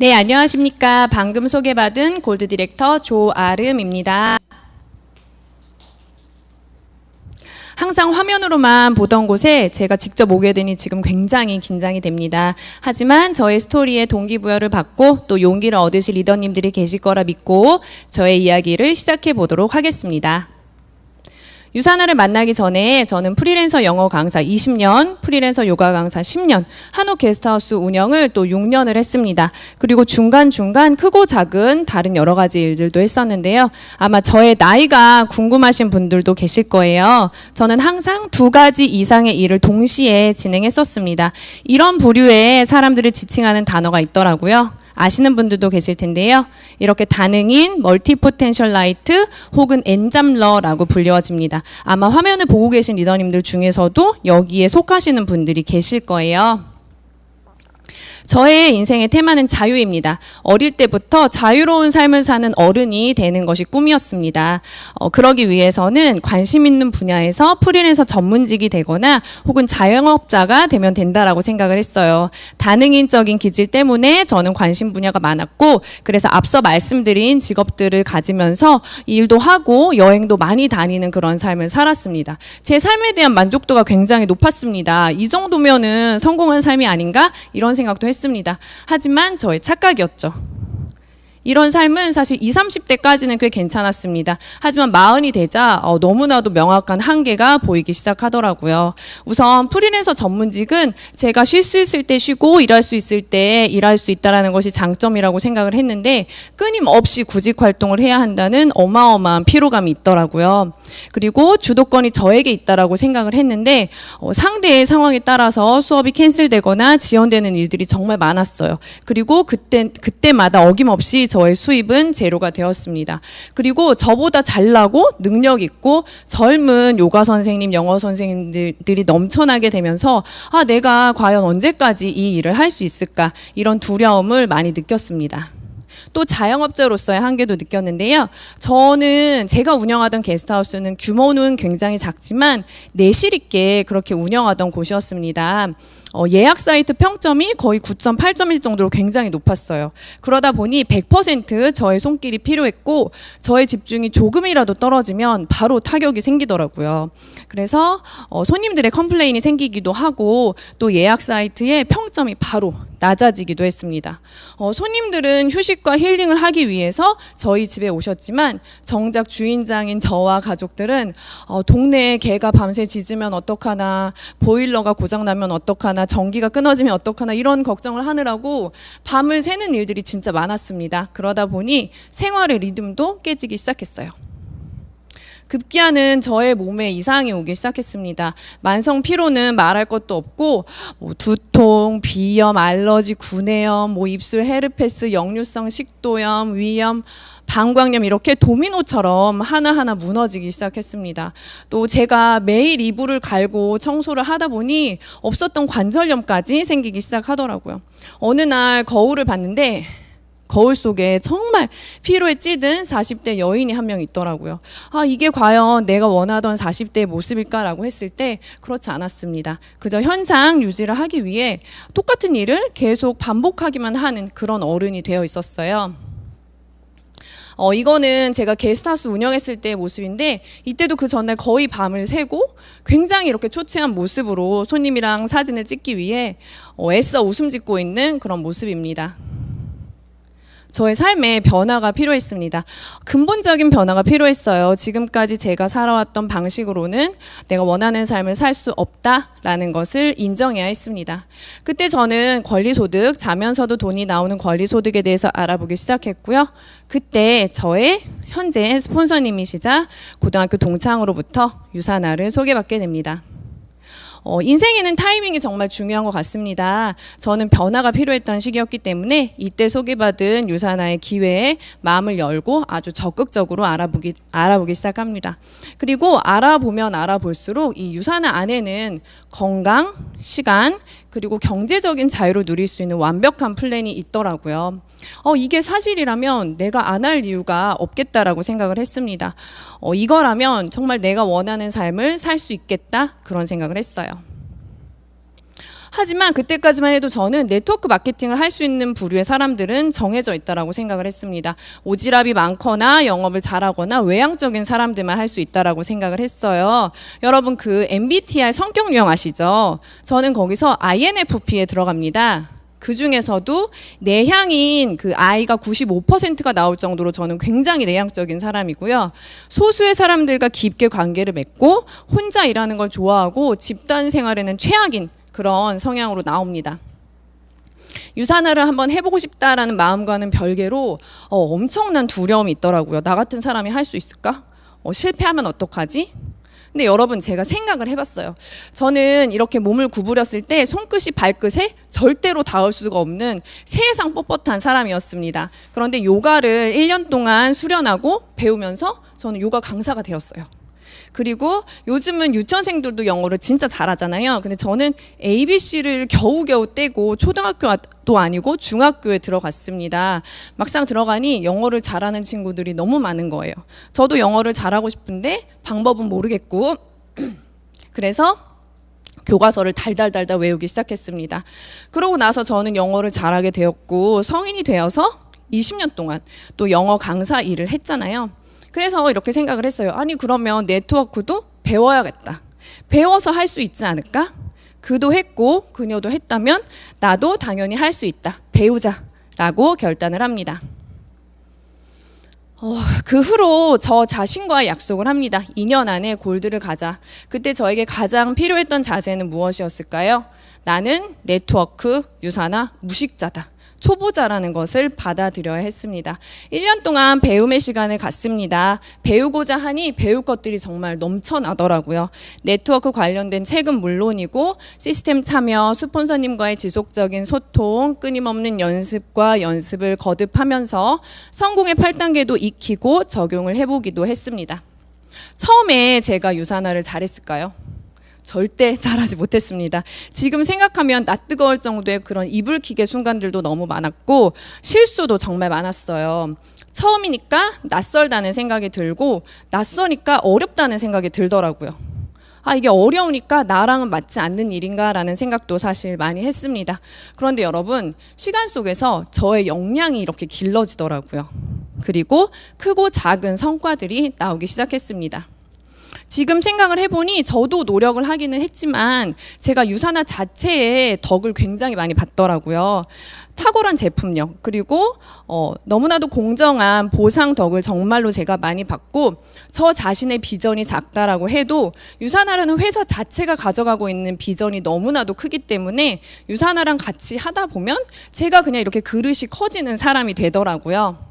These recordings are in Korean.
네, 안녕하십니까. 방금 소개받은 골드 디렉터 조아름입니다. 항상 화면으로만 보던 곳에 제가 직접 오게 되니 지금 굉장히 긴장이 됩니다. 하지만 저의 스토리에 동기부여를 받고 또 용기를 얻으실 리더님들이 계실 거라 믿고 저의 이야기를 시작해 보도록 하겠습니다. 유사나를 만나기 전에 저는 프리랜서 영어 강사 20년, 프리랜서 요가 강사 10년, 한옥 게스트하우스 운영을 또 6년을 했습니다. 그리고 중간중간 크고 작은 다른 여러 가지 일들도 했었는데요. 아마 저의 나이가 궁금하신 분들도 계실 거예요. 저는 항상 2가지 이상의 일을 동시에 진행했었습니다. 이런 부류의 사람들을 지칭하는 단어가 있더라고요. 아시는 분들도 계실 텐데요. 이렇게 다능인, 멀티포텐셜라이트 혹은 엔잡러라고 불려집니다. 아마 화면을 보고 계신 리더님들 중에서도 여기에 속하시는 분들이 계실 거예요. 저의 인생의 테마는 자유입니다. 어릴 때부터 자유로운 삶을 사는 어른이 되는 것이 꿈이었습니다. 그러기 위해서는 관심 있는 분야에서 프리랜서 전문직이 되거나 혹은 자영업자가 되면 된다라고 생각을 했어요. 다능인적인 기질 때문에 저는 관심 분야가 많았고, 그래서 앞서 말씀드린 직업들을 가지면서 일도 하고 여행도 많이 다니는 그런 삶을 살았습니다. 제 삶에 대한 만족도가 굉장히 높았습니다. 이 정도면은 성공한 삶이 아닌가? 이런 생각도 했습니다. 하지만 저의 착각이었죠. 이런 삶은 사실 20, 30대까지는 꽤 괜찮았습니다. 하지만 40이 되자 너무나도 명확한 한계가 보이기 시작하더라고요. 우선 프리랜서 전문직은 제가 쉴 수 있을 때 쉬고 일할 수 있을 때 일할 수 있다는 것이 장점이라고 생각을 했는데, 끊임없이 구직 활동을 해야 한다는 어마어마한 피로감이 있더라고요. 그리고 주도권이 저에게 있다라고 생각을 했는데 상대의 상황에 따라서 수업이 캔슬되거나 지연되는 일들이 정말 많았어요. 그리고 그때마다 어김없이 저의 수입은 제로가 되었습니다. 그리고 저보다 잘나고 능력 있고 젊은 요가 선생님, 영어 선생님들이 넘쳐나게 되면서 내가 과연 언제까지 이 일을 할 수 있을까? 이런 두려움을 많이 느꼈습니다. 또 자영업자로서의 한계도 느꼈는데요. 저는 제가 운영하던 게스트하우스는 규모는 굉장히 작지만 내실 있게 그렇게 운영하던 곳이었습니다. 예약 사이트 평점이 거의 9.8점일 정도로 굉장히 높았어요. 그러다 보니 100% 저의 손길이 필요했고, 저의 집중이 조금이라도 떨어지면 바로 타격이 생기더라고요. 그래서 손님들의 컴플레인이 생기기도 하고, 또 예약 사이트의 평점이 바로 낮아지기도 했습니다. 손님들은 휴식과 힐링을 하기 위해서 저희 집에 오셨지만, 정작 주인장인 저와 가족들은 동네에 개가 밤새 짖으면 어떡하나, 보일러가 고장나면 어떡하나, 전기가 끊어지면 어떡하나, 이런 걱정을 하느라고 밤을 새는 일들이 진짜 많았습니다. 그러다 보니 생활의 리듬도 깨지기 시작했어요. 급기야는 저의 몸에 이상이 오기 시작했습니다. 만성 피로는 말할 것도 없고, 두통, 비염, 알러지, 구내염, 입술 헤르페스, 역류성 식도염, 위염, 방광염, 이렇게 도미노처럼 하나하나 무너지기 시작했습니다. 또 제가 매일 이불을 갈고 청소를 하다 보니 없었던 관절염까지 생기기 시작하더라고요. 어느 날 거울을 봤는데 거울 속에 정말 피로에 찌든 40대 여인이 한 명 있더라고요. 이게 과연 내가 원하던 40대의 모습일까라고 했을 때 그렇지 않았습니다. 그저 현상 유지를 하기 위해 똑같은 일을 계속 반복하기만 하는 그런 어른이 되어 있었어요. 이거는 제가 게스트하우스 운영했을 때의 모습인데, 이때도 그 전날 거의 밤을 새고 굉장히 이렇게 초췌한 모습으로 손님이랑 사진을 찍기 위해 애써 웃음 짓고 있는 그런 모습입니다. 저의 삶에 변화가 필요했습니다. 근본적인 변화가 필요했어요. 지금까지 제가 살아왔던 방식으로는 내가 원하는 삶을 살 수 없다라는 것을 인정해야 했습니다. 그때 저는 권리소득, 자면서도 돈이 나오는 권리소득에 대해서 알아보기 시작했고요. 그때 저의 현재 스폰서님이시자 고등학교 동창으로부터 유사나를 소개받게 됩니다. 인생에는 타이밍이 정말 중요한 것 같습니다. 저는 변화가 필요했던 시기였기 때문에 이때 소개받은 유사나의 기회에 마음을 열고 아주 적극적으로 알아보기 시작합니다. 그리고 알아보면 알아볼수록 이 유사나 안에는 건강, 시간, 그리고 경제적인 자유를 누릴 수 있는 완벽한 플랜이 있더라고요. 이게 사실이라면 내가 안 할 이유가 없겠다라고 생각을 했습니다. 이거라면 정말 내가 원하는 삶을 살 수 있겠다, 그런 생각을 했어요. 하지만 그때까지만 해도 저는 네트워크 마케팅을 할 수 있는 부류의 사람들은 정해져 있다라고 생각을 했습니다. 오지랖이 많거나 영업을 잘하거나 외향적인 사람들만 할 수 있다라고 생각을 했어요. 여러분 그 MBTI 성격 유형 아시죠? 저는 거기서 INFP에 들어갑니다. 그 중에서도 내향인 그 I가 95%가 나올 정도로 저는 굉장히 내향적인 사람이고요. 소수의 사람들과 깊게 관계를 맺고 혼자 일하는 걸 좋아하고 집단 생활에는 최악인 그런 성향으로 나옵니다. 유산화를 한번 해보고 싶다라는 마음과는 별개로 엄청난 두려움이 있더라고요. 나 같은 사람이 할 수 있을까? 실패하면 어떡하지? 근데 여러분 제가 생각을 해봤어요. 저는 이렇게 몸을 구부렸을 때 손끝이 발끝에 절대로 닿을 수가 없는 세상 뻣뻣한 사람이었습니다. 그런데 요가를 1년 동안 수련하고 배우면서 저는 요가 강사가 되었어요. 그리고 요즘은 유치원생들도 영어를 진짜 잘하잖아요. 근데 저는 ABC를 겨우겨우 떼고 초등학교도 아니고 중학교에 들어갔습니다. 막상 들어가니 영어를 잘하는 친구들이 너무 많은 거예요. 저도 영어를 잘하고 싶은데 방법은 모르겠고 그래서 교과서를 달달달달 외우기 시작했습니다. 그러고 나서 저는 영어를 잘하게 되었고 성인이 되어서 20년 동안 또 영어 강사 일을 했잖아요. 그래서 이렇게 생각을 했어요. 아니 그러면 네트워크도 배워야겠다. 배워서 할 수 있지 않을까? 그도 했고 그녀도 했다면 나도 당연히 할 수 있다. 배우자라고 결단을 합니다. 그 후로 저 자신과 약속을 합니다. 2년 안에 골드를 가자. 그때 저에게 가장 필요했던 자세는 무엇이었을까요? 나는 네트워크 유산화 무식자다. 초보자라는 것을 받아들여야 했습니다. 1년 동안 배움의 시간을 갖습니다. 배우고자 하니 배울 것들이 정말 넘쳐나더라고요. 네트워크 관련된 책은 물론이고 시스템 참여, 스폰서님과의 지속적인 소통, 끊임없는 연습과 연습을 거듭하면서 성공의 8단계도 익히고 적용을 해보기도 했습니다. 처음에 제가 유산화를 잘했을까요? 절대 잘하지 못했습니다. 지금 생각하면 낯뜨거울 정도의 그런 이불킥의 순간들도 너무 많았고 실수도 정말 많았어요. 처음이니까 낯설다는 생각이 들고 낯서니까 어렵다는 생각이 들더라고요. 이게 어려우니까 나랑은 맞지 않는 일인가라는 생각도 사실 많이 했습니다. 그런데 여러분 시간 속에서 저의 역량이 이렇게 길러지더라고요. 그리고 크고 작은 성과들이 나오기 시작했습니다. 지금 생각을 해보니 저도 노력을 하기는 했지만 제가 유산화 자체에 덕을 굉장히 많이 받더라고요. 탁월한 제품력 그리고 너무나도 공정한 보상 덕을 정말로 제가 많이 받고 저 자신의 비전이 작다라고 해도 유산화라는 회사 자체가 가져가고 있는 비전이 너무나도 크기 때문에 유산화랑 같이 하다 보면 제가 그냥 이렇게 그릇이 커지는 사람이 되더라고요.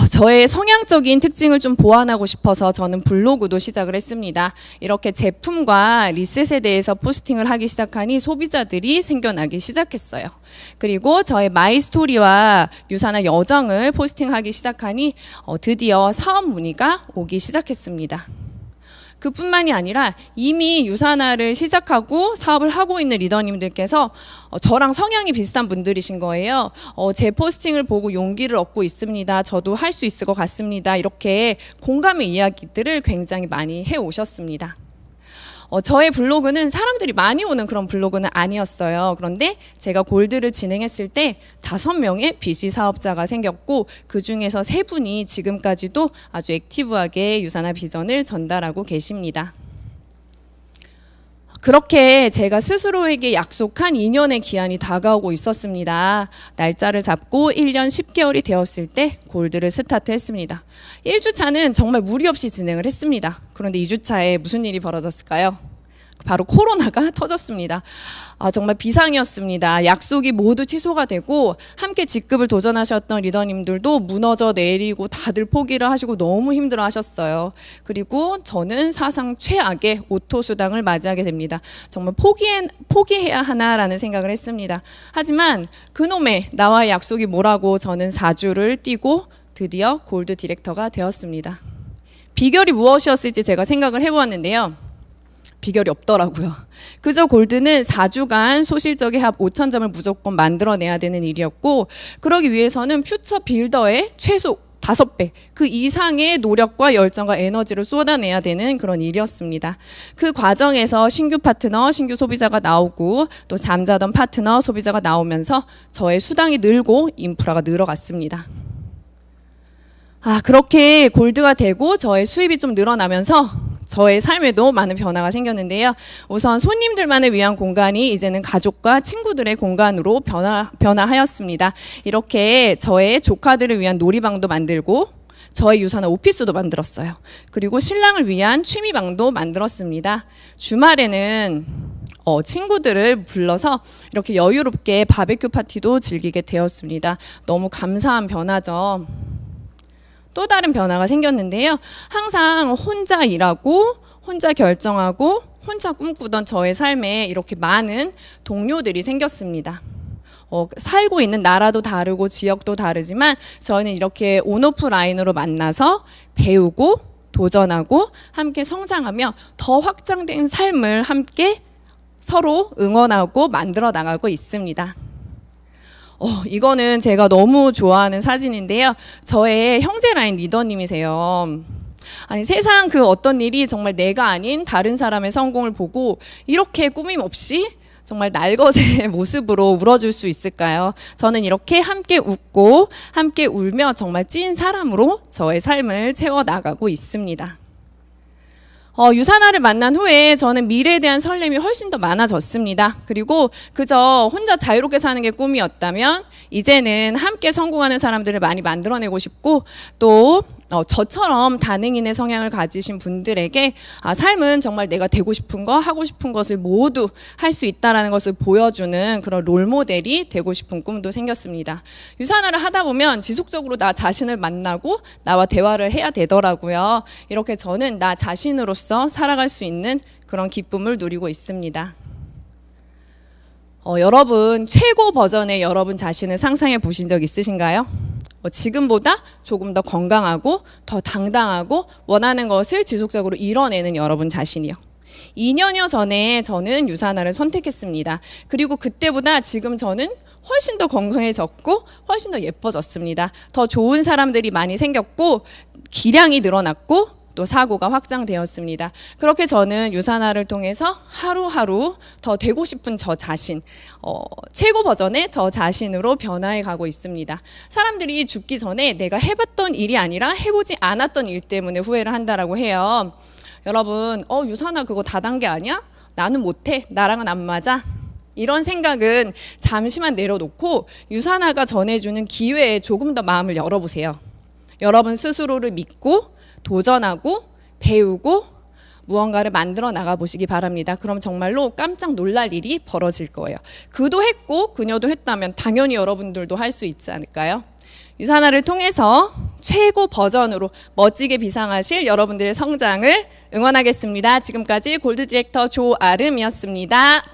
저의 성향적인 특징을 좀 보완하고 싶어서 저는 블로그도 시작을 했습니다. 이렇게 제품과 리셋에 대해서 포스팅을 하기 시작하니 소비자들이 생겨나기 시작했어요. 그리고 저의 마이스토리와 유산화 여정을 포스팅하기 시작하니 드디어 사업 문의가 오기 시작했습니다. 그뿐만이 아니라 이미 유산화를 시작하고 사업을 하고 있는 리더님들께서 저랑 성향이 비슷한 분들이신 거예요. 제 포스팅을 보고 용기를 얻고 있습니다. 저도 할 수 있을 것 같습니다. 이렇게 공감의 이야기들을 굉장히 많이 해오셨습니다. 저의 블로그는 사람들이 많이 오는 그런 블로그는 아니었어요. 그런데 제가 골드를 진행했을 때 5명의 BC 사업자가 생겼고 그 중에서 3분이 지금까지도 아주 액티브하게 유산화 비전을 전달하고 계십니다. 그렇게 제가 스스로에게 약속한 2년의 기한이 다가오고 있었습니다. 날짜를 잡고 1년 10개월이 되었을 때 골드를 스타트했습니다. 1주차는 정말 무리 없이 진행을 했습니다. 그런데 2주차에 무슨 일이 벌어졌을까요? 바로 코로나가 터졌습니다. 정말 비상이었습니다. 약속이 모두 취소가 되고 함께 직급을 도전하셨던 리더님들도 무너져 내리고 다들 포기를 하시고 너무 힘들어 하셨어요. 그리고 저는 사상 최악의 오토수당을 맞이하게 됩니다. 정말 포기해야 하나라는 생각을 했습니다. 하지만 그놈의 나와의 약속이 뭐라고 저는 4주를 뛰고 드디어 골드 디렉터가 되었습니다. 비결이 무엇이었을지 제가 생각을 해보았는데요. 비결이 없더라고요. 그저 골드는 4주간 소실적의 합 5,000점을 무조건 만들어내야 되는 일이었고 그러기 위해서는 퓨처 빌더의 최소 5배, 그 이상의 노력과 열정과 에너지를 쏟아내야 되는 그런 일이었습니다. 그 과정에서 신규 파트너, 신규 소비자가 나오고 또 잠자던 파트너, 소비자가 나오면서 저의 수당이 늘고 인프라가 늘어갔습니다. 그렇게 골드가 되고 저의 수입이 좀 늘어나면서 저의 삶에도 많은 변화가 생겼는데요. 우선 손님들만을 위한 공간이 이제는 가족과 친구들의 공간으로 변화하였습니다. 이렇게 저의 조카들을 위한 놀이방도 만들고 저의 유산한 오피스도 만들었어요. 그리고 신랑을 위한 취미방도 만들었습니다. 주말에는 친구들을 불러서 이렇게 여유롭게 바베큐 파티도 즐기게 되었습니다. 너무 감사한 변화죠. 또 다른 변화가 생겼는데요. 항상 혼자 일하고 혼자 결정하고 혼자 꿈꾸던 저의 삶에 이렇게 많은 동료들이 생겼습니다. 살고 있는 나라도 다르고 지역도 다르지만 저희는 이렇게 온오프라인으로 만나서 배우고 도전하고 함께 성장하며 더 확장된 삶을 함께 서로 응원하고 만들어 나가고 있습니다. 이거는 제가 너무 좋아하는 사진인데요. 저의 형제 라인 리더님이세요. 아니, 세상 그 어떤 일이 정말 내가 아닌 다른 사람의 성공을 보고 이렇게 꾸밈 없이 정말 날것의 모습으로 울어줄 수 있을까요? 저는 이렇게 함께 웃고 함께 울며 정말 찐 사람으로 저의 삶을 채워나가고 있습니다. 유사나를 만난 후에 저는 미래에 대한 설렘이 훨씬 더 많아졌습니다. 그리고 그저 혼자 자유롭게 사는 게 꿈이었다면 이제는 함께 성공하는 사람들을 많이 만들어내고 싶고 또 저처럼 다능인의 성향을 가지신 분들에게 삶은 정말 내가 되고 싶은 거, 하고 싶은 것을 모두 할 수 있다는 것을 보여주는 그런 롤모델이 되고 싶은 꿈도 생겼습니다. 유산화를 하다 보면 지속적으로 나 자신을 만나고 나와 대화를 해야 되더라고요. 이렇게 저는 나 자신으로서 살아갈 수 있는 그런 기쁨을 누리고 있습니다. 여러분, 최고 버전의 여러분 자신을 상상해 보신 적 있으신가요? 지금보다 조금 더 건강하고 더 당당하고 원하는 것을 지속적으로 이뤄내는 여러분 자신이요. 2년여 전에 저는 유산화를 선택했습니다. 그리고 그때보다 지금 저는 훨씬 더 건강해졌고 훨씬 더 예뻐졌습니다. 더 좋은 사람들이 많이 생겼고 기량이 늘어났고 또 사고가 확장되었습니다. 그렇게 저는 유산화를 통해서 하루하루 더 되고 싶은 저 자신, 최고 버전의 저 자신으로 변화해 가고 있습니다. 사람들이 죽기 전에 내가 해봤던 일이 아니라 해보지 않았던 일 때문에 후회를 한다라고 해요. 여러분, 유산화 그거 다단계 아니야? 나는 못해. 나랑은 안 맞아. 이런 생각은 잠시만 내려놓고 유산화가 전해주는 기회에 조금 더 마음을 열어보세요. 여러분 스스로를 믿고 도전하고 배우고 무언가를 만들어 나가 보시기 바랍니다. 그럼 정말로 깜짝 놀랄 일이 벌어질 거예요. 그도 했고 그녀도 했다면 당연히 여러분들도 할 수 있지 않을까요? 유산화를 통해서 최고 버전으로 멋지게 비상하실 여러분들의 성장을 응원하겠습니다. 지금까지 골드 디렉터 조아름이었습니다.